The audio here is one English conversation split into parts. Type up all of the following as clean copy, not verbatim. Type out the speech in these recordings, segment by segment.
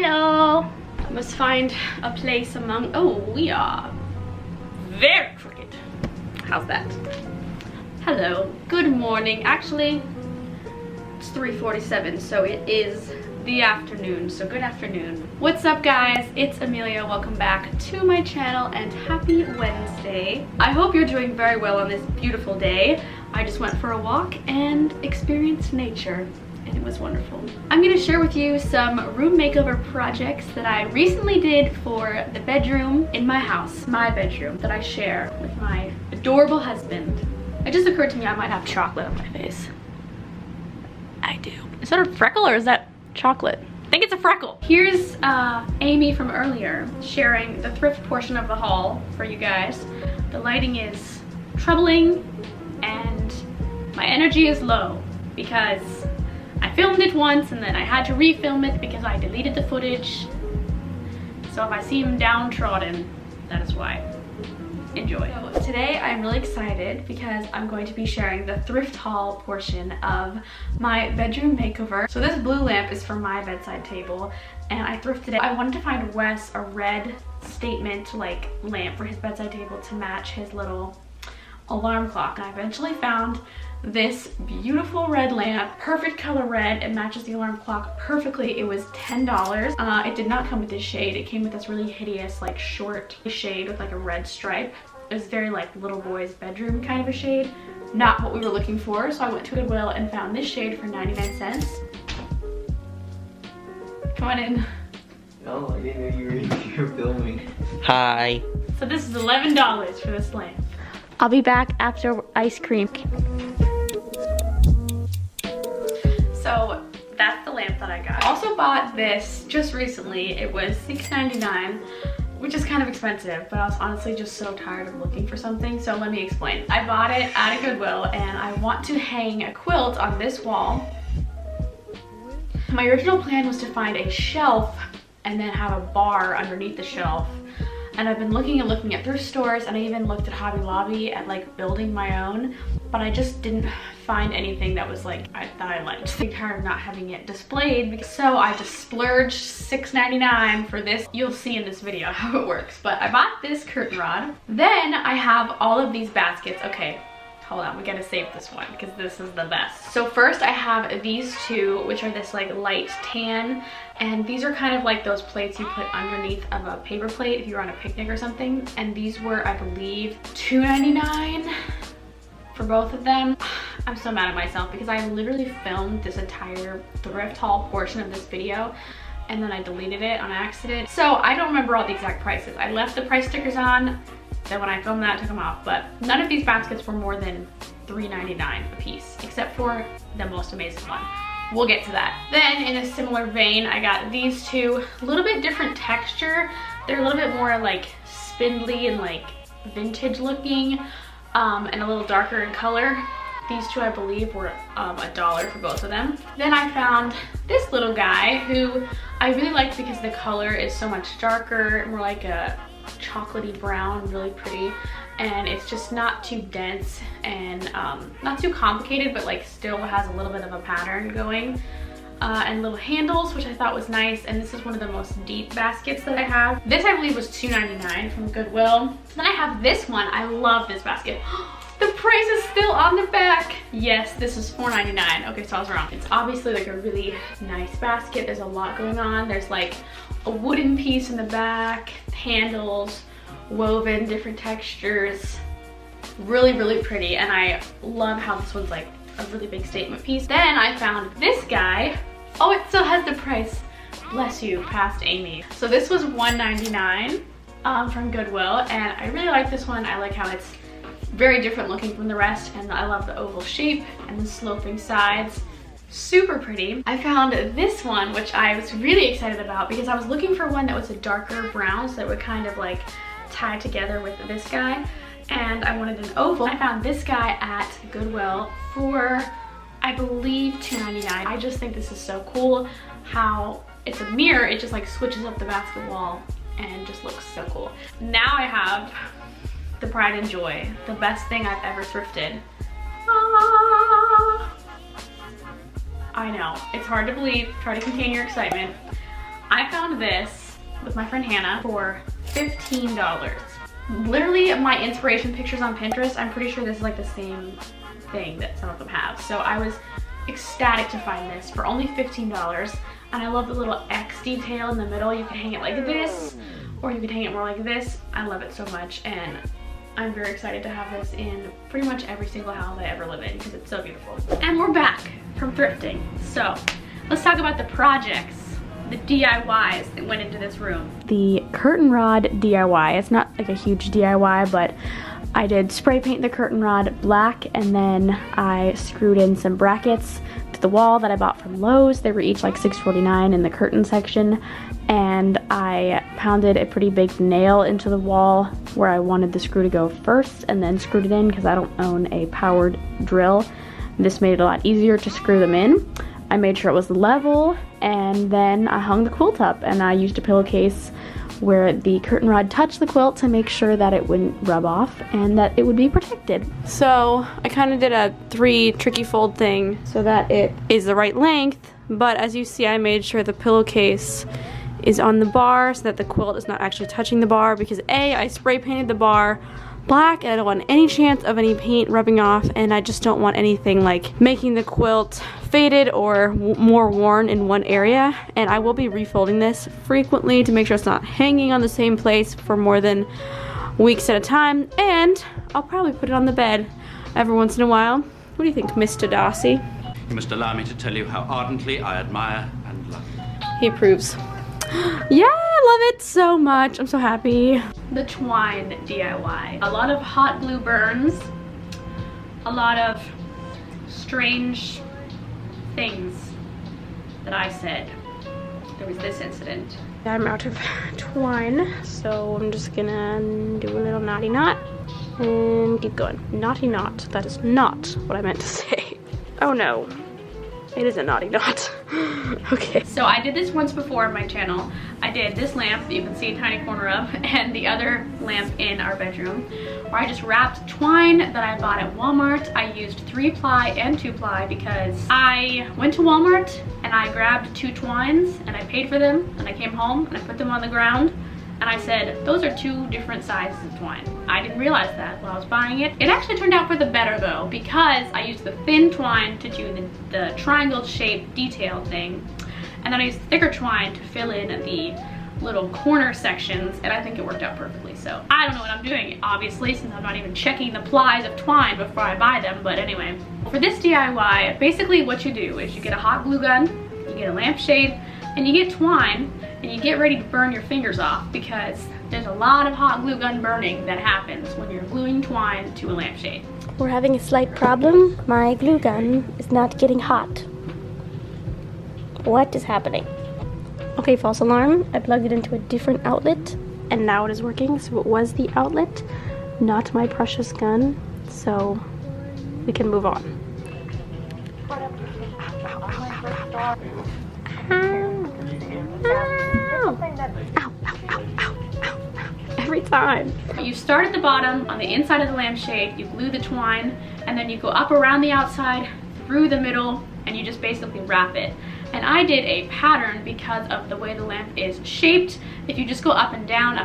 Hello! I must find a place among... Oh, we are very crooked. How's that? Hello. Good morning. Actually, it's 3:47, so it is the afternoon. So good afternoon. What's up, guys? It's Amelia. Welcome back to my channel and happy Wednesday. I hope you're doing very well on this beautiful day. I just went for a walk and experienced nature. And it was wonderful. I'm going to share with you some room makeover projects that I recently did for the bedroom in my house, my bedroom, that I share with my adorable husband. It just occurred to me I might have chocolate on my face. I do. Is that a freckle or is that chocolate? I think it's a freckle. Here's Amy from earlier sharing the thrift portion of the haul for you guys. The lighting is troubling and my energy is low because I filmed it once and then I had to refilm it because I deleted the footage. So if I seem downtrodden, that is why. Enjoy. So today I'm really excited because I'm going to be sharing the thrift haul portion of my bedroom makeover. So this blue lamp is for my bedside table and I thrifted it. I wanted to find Wes a red statement like lamp for his bedside table to match his little alarm clock. And I eventually found this beautiful red lamp, perfect color red. It matches the alarm clock perfectly. It was $10. It did not come with this shade. It came with this really hideous like short shade with like a red stripe. It was very like little boy's bedroom kind of a shade. Not what we were looking for, so I went to Goodwill and found this shade for 99 cents. Come on in. No, I didn't know you were filming. Hi. So this is $11 for this lamp. I'll be back after ice cream. So that's the lamp that I got. I also bought this just recently. It was $6.99, which is kind of expensive, but I was honestly just so tired of looking for something. So let me explain. I bought it at a Goodwill and I want to hang a quilt on this wall. My original plan was to find a shelf and then have a bar underneath the shelf. And I've been looking at thrift stores and I even looked at Hobby Lobby at like building my own, but I just didn't find anything that was like, that I liked. I'm tired of not having it displayed, so I just splurged $6.99 for this. You'll see in this video how it works, but I bought this curtain rod. Then I have all of these baskets. Okay, hold on, we gotta save this one because this is the best. So first I have these two, which are this like light tan, and these are kind of like those plates you put underneath of a paper plate if you're on a picnic or something. And these were, I believe, $2.99 for both of them. I'm so mad at myself because I literally filmed this entire thrift haul portion of this video and then I deleted it on accident. So I don't remember all the exact prices. I left the price stickers on. Then when I filmed that, I took them off, but none of these baskets were more than $3.99 a piece, except for the most amazing one. We'll get to that. Then in a similar vein, I got these two, a little bit different texture. They're a little bit more like spindly and like vintage looking, and a little darker in color. These two, I believe, were $1 for both of them. Then I found this little guy who I really liked because the color is so much darker, more like a chocolatey brown, really pretty, and it's just not too dense and not too complicated, but like still has a little bit of a pattern going, and little handles, which I thought was nice. And this is one of the most deep baskets that I have. This I believe was $2.99 from Goodwill. Then I have this one. I love this basket. The price is still on the back. Yes, this is $4.99. Okay, so I was wrong. It's obviously like a really nice basket. There's a lot going on. There's like a wooden piece in the back, handles, woven, different textures. Really, really pretty. And I love how this one's like a really big statement piece. Then I found this guy. Oh, it still has the price. Bless you, past Amy. So this was $1.99 from Goodwill, and I really like this one. I like how it's very different looking from the rest, and I love the oval shape and the sloping sides. Super pretty. I found this one, which I was really excited about because I was looking for one that was a darker brown so that would kind of like tie together with this guy, and I wanted an oval. I found this guy at Goodwill for, I believe, $2.99. I just think this is so cool how it's a mirror. It just like switches up the basket wall and just looks so cool. Now I have the pride and joy, the best thing I've ever thrifted. Ah. I know, it's hard to believe. Try to contain your excitement. I found this with my friend Hannah for $15. Literally my inspiration pictures on Pinterest, I'm pretty sure this is like the same thing that some of them have. So I was ecstatic to find this for only $15. And I love the little X detail in the middle. You can hang it like this, or you can hang it more like this. I love it so much, and I'm very excited to have this in pretty much every single house I ever live in because it's so beautiful. And we're back from thrifting. So let's talk about the projects, the DIYs that went into this room. The curtain rod DIY, it's not like a huge DIY, but I did spray paint the curtain rod black, and then I screwed in some brackets to the wall that I bought from Lowe's. They were each like $6.49 in the curtain section, and I pounded a pretty big nail into the wall where I wanted the screw to go first, and then screwed it in because I don't own a powered drill. This made it a lot easier to screw them in. I made sure it was level, and then I hung the quilt up, and I used a pillowcase where the curtain rod touched the quilt to make sure that it wouldn't rub off and that it would be protected. So I kind of did a 3 tricky fold thing so that it is the right length, but as you see, I made sure the pillowcase is on the bar so that the quilt is not actually touching the bar, because A, I spray painted the bar black and I don't want any chance of any paint rubbing off, and I just don't want anything like making the quilt faded or more worn in one area. And I will be refolding this frequently to make sure it's not hanging on the same place for more than weeks at a time, and I'll probably put it on the bed every once in a while. What do you think, Mr. Darcy? You must allow me to tell you how ardently I admire and love you. He approves. Yeah, I love it so much. I'm so happy. The twine DIY. A lot of hot glue burns. A lot of strange things that I said. There was this incident. I'm out of twine, so I'm just gonna do a little knotty knot and keep going. Knotty knot. That is not what I meant to say. Oh no. It is a knotty knot. Okay. So I did this once before on my channel. I did this lamp that you can see a tiny corner of, and the other lamp in our bedroom, where I just wrapped twine that I bought at Walmart. I used 3-ply and 2-ply because I went to Walmart and I grabbed 2 twines and I paid for them, and I came home and I put them on the ground. And I said, those are 2 different sizes of twine. I didn't realize that while I was buying it. It actually turned out for the better though, because I used the thin twine to do the triangle shaped detail thing. And then I used thicker twine to fill in the little corner sections, and I think it worked out perfectly. So I don't know what I'm doing, obviously, since I'm not even checking the plies of twine before I buy them. But anyway, for this DIY, basically what you do is you get a hot glue gun, you get a lampshade, and you get twine, and you get ready to burn your fingers off, because there's a lot of hot glue gun burning that happens when you're gluing twine to a lampshade. We're having a slight problem. My glue gun is not getting hot. What is happening? Okay, false alarm. I plugged it into a different outlet, and now it is working. So it was the outlet, not my precious gun. So we can move on. Every time. You start at the bottom on the inside of the lampshade, you glue the twine, and then you go up around the outside, through the middle, and you just basically wrap it. And I did a pattern because of the way the lamp is shaped. If you just go up and down,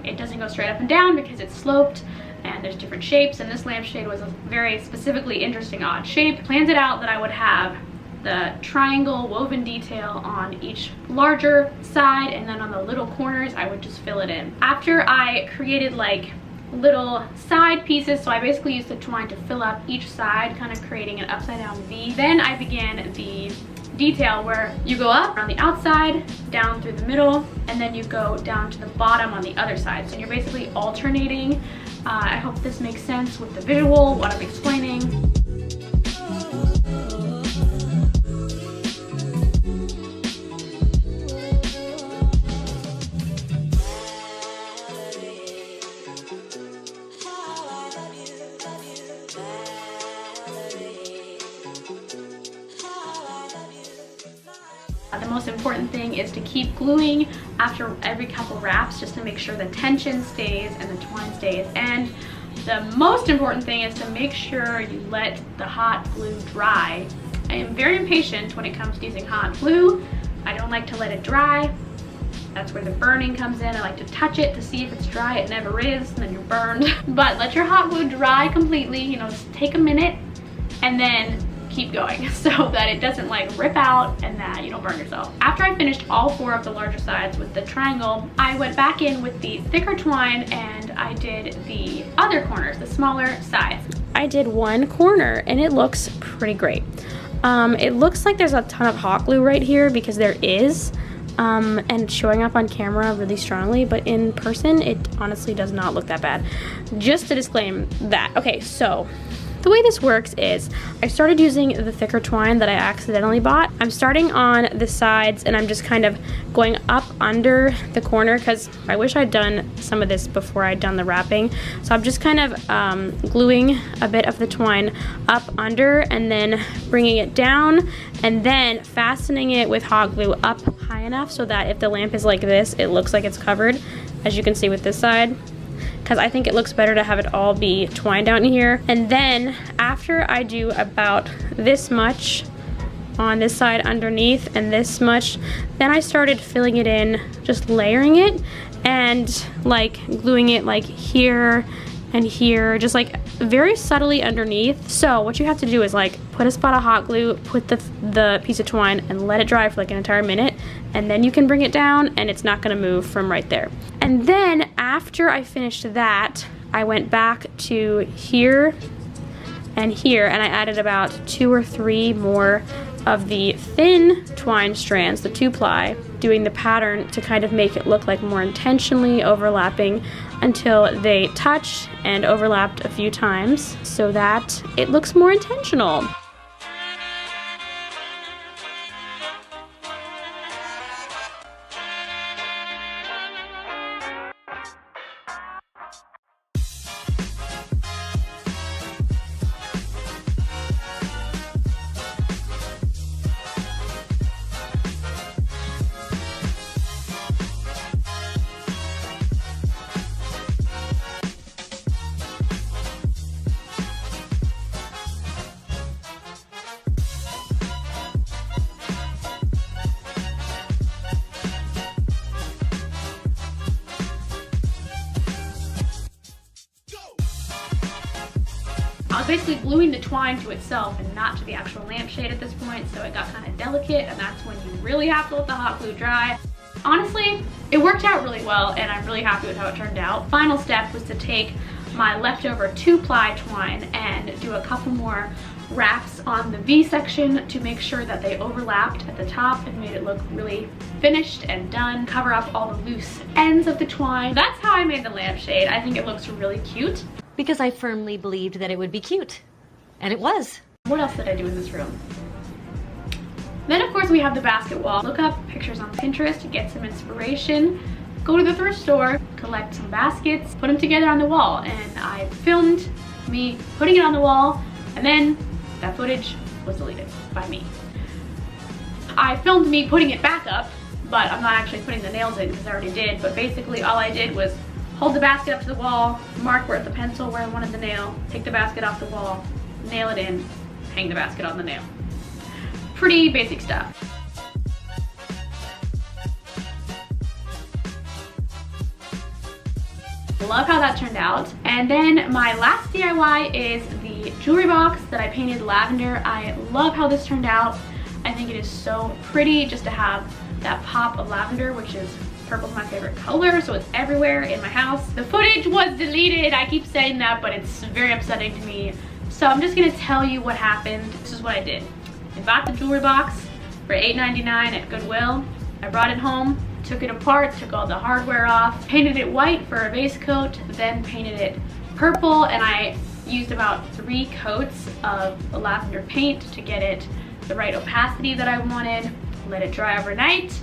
it doesn't go straight up and down because it's sloped, and there's different shapes, and this lampshade was a very specifically interesting odd shape. Planned it out that I would have the triangle woven detail on each larger side, and then on the little corners I would just fill it in. After I created like little side pieces, so I basically used the twine to fill up each side, kind of creating an upside down V. Then I began the detail where you go up on the outside, down through the middle, and then you go down to the bottom on the other side. So you're basically alternating. I hope this makes sense with the visual, what I'm explaining. The most important thing is to keep gluing after every couple wraps, just to make sure the tension stays and the twine stays. And the most important thing is to make sure you let the hot glue dry. I am very impatient when it comes to using hot glue. I don't like to let it dry. That's where the burning comes in. I like to touch it to see if it's dry. It never is, and then you're burned. But let your hot glue dry completely, you know, just take a minute and then keep going so that it doesn't like rip out and that you don't burn yourself. After I finished all 4 of the larger sides with the triangle, I went back in with the thicker twine and I did the other corners, the smaller sides. I did one corner and it looks pretty great. It looks like there's a ton of hot glue right here because there is, and showing up on camera really strongly, but in person it honestly does not look that bad. Just to disclaim that. Okay, so the way this works is I started using the thicker twine that I accidentally bought. I'm starting on the sides and I'm just kind of going up under the corner because I wish I'd done some of this before I'd done the wrapping. So I'm just kind of gluing a bit of the twine up under and then bringing it down and then fastening it with hot glue up high enough so that if the lamp is like this, it looks like it's covered, as you can see with this side. Because I think it looks better to have it all be twined down here. And then after I do about this much on this side underneath and this much, then I started filling it in, just layering it and like gluing it like here and here, just like very subtly underneath. So what you have to do is like put a spot of hot glue, put the piece of twine and let it dry for like an entire minute, and then you can bring it down and it's not gonna move from right there. And then after I finished that, I went back to here and here and I added about 2 or 3 more of the thin twine strands, the 2-ply, doing the pattern to kind of make it look like more intentionally overlapping until they touched and overlapped a few times so that it looks more intentional. I was basically gluing the twine to itself and not to the actual lampshade at this point, so it got kind of delicate, and that's when you really have to let the hot glue dry. Honestly, it worked out really well, and I'm really happy with how it turned out. Final step was to take my leftover 2-ply twine and do a couple more wraps on the V section to make sure that they overlapped at the top and made it look really finished and done. Cover up all the loose ends of the twine. That's how I made the lampshade. I think it looks really cute. Because I firmly believed that it would be cute. And it was. What else did I do in this room? Then of course we have the basket wall. Look up pictures on Pinterest to get some inspiration. Go to the thrift store, collect some baskets, put them together on the wall. And I filmed me putting it on the wall, and then that footage was deleted by me. I filmed me putting it back up, but I'm not actually putting the nails in because I already did. But basically all I did was hold the basket up to the wall, mark where the pencil where I wanted the nail, take the basket off the wall, nail it in, hang the basket on the nail. Pretty basic stuff. Love how that turned out. And then my last DIY is the jewelry box that I painted lavender. I love how this turned out. I think it is so pretty just to have that pop of lavender, which is purple's my favorite color, so it's everywhere in my house. The footage was deleted. I keep saying that, but it's very upsetting to me. So I'm just gonna tell you what happened. This is what I did. I bought the jewelry box for $8.99 at Goodwill. I brought it home, took it apart, took all the hardware off, painted it white for a base coat, then painted it purple, and I used about 3 coats of lavender paint to get it the right opacity that I wanted. Let it dry overnight.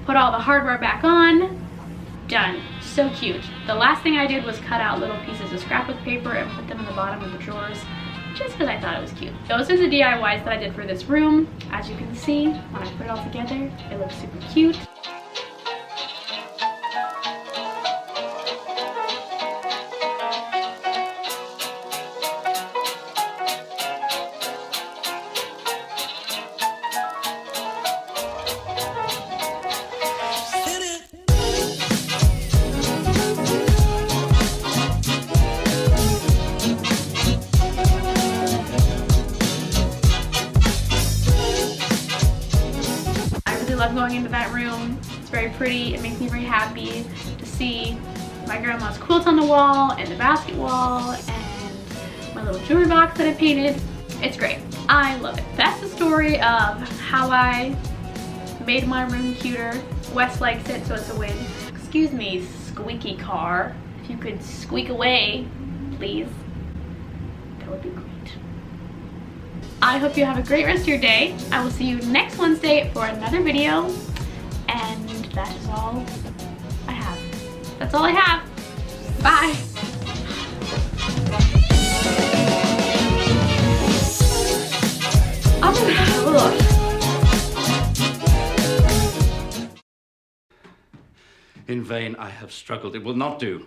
Put all the hardware back on, done. So cute. The last thing I did was cut out little pieces of scrapbook paper and put them in the bottom of the drawers, just because I thought it was cute. Those are the DIYs that I did for this room. As you can see, when I put it all together, it looks super cute. room. It's very pretty. It makes me very happy to see my grandma's quilt on the wall and the basket wall and my little jewelry box that I painted. It's great. I love it. That's the story of how I made my room cuter. Wes likes it, so it's a win. Excuse me, squeaky car. If you could squeak away, please. That would be great. I hope you have a great rest of your day. I will see you next Wednesday for another video. And that is all I have. That's all I have. Bye. In vain I have struggled. It will not do.